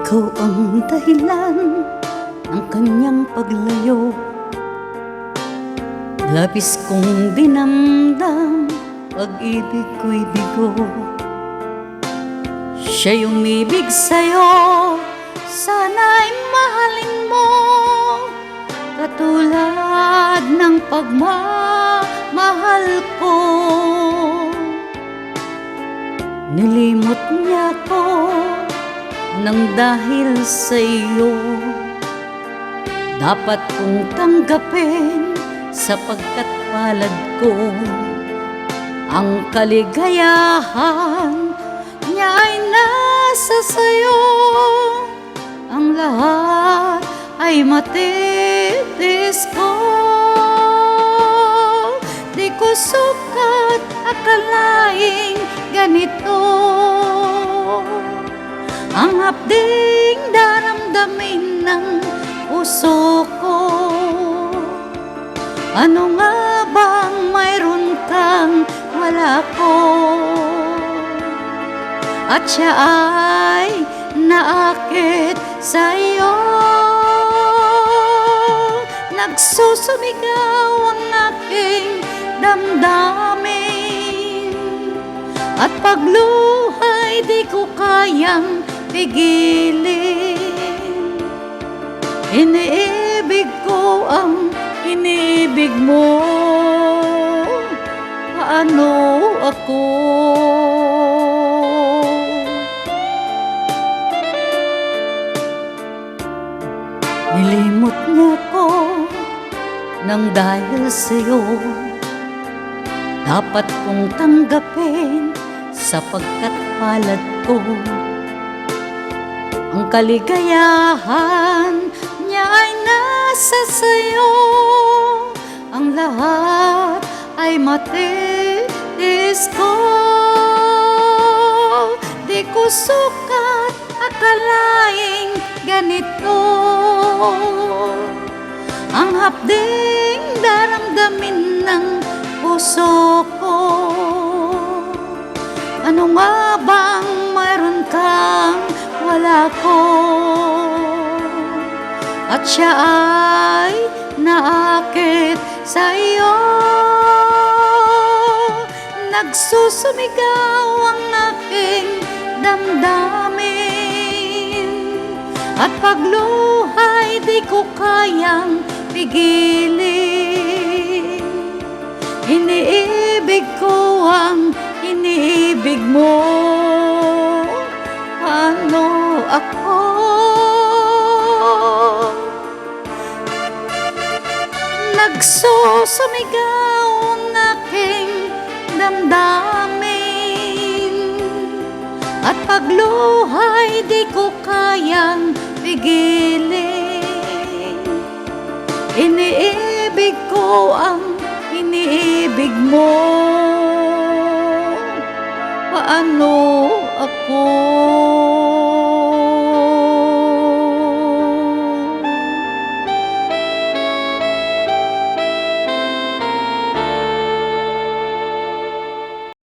Ikaw ang dahilan ng kanyang paglayo. Labis kong dinamdam, pag-ibig ko'y bigo. Siya'y umibig sa'yo, sana'y mahalin mo, katulad ng pagmamahal ko. Nilimot niya ko nang dahil sa'yo, dapat kong tanggapin sapagkat palad ko. Ang kaligayahan niya ay nasa sayo, ang lahat ay matitis ko. Di ko sukat akalaing ganito ang hapding daramdamin ng puso ko. Ano nga bang mayroon kang wala ko? At siya ay naakit sa'yo. Nagsusumigaw ang aking damdamin, at pagluhay di ko kayang pigilin. Iniibig ko ang iniibig mo, paano ako? Nilimot niya ko nang dahil sa'yo, dapat kong tanggapin sapagkat palad ko. Ang kaligayahan niya ay nasa sayo, ang lahat ay matitis ko. Di ko sukat akalaing ganito ang hapding daramdamin ng puso ko. Ano nga bang mayroon kang wala ko? At siya ay naakit sa'yo. Nagsusumigaw ang aking damdamin, at pagluhay di ko kayang pigilin. Iniibig ko ang iniibig mo, paano ako? Nagsusumigaw ang aking damdamin, at pagluhay di ko kayang pigilin. Iniibig ko ang iniibig mo, paano ako?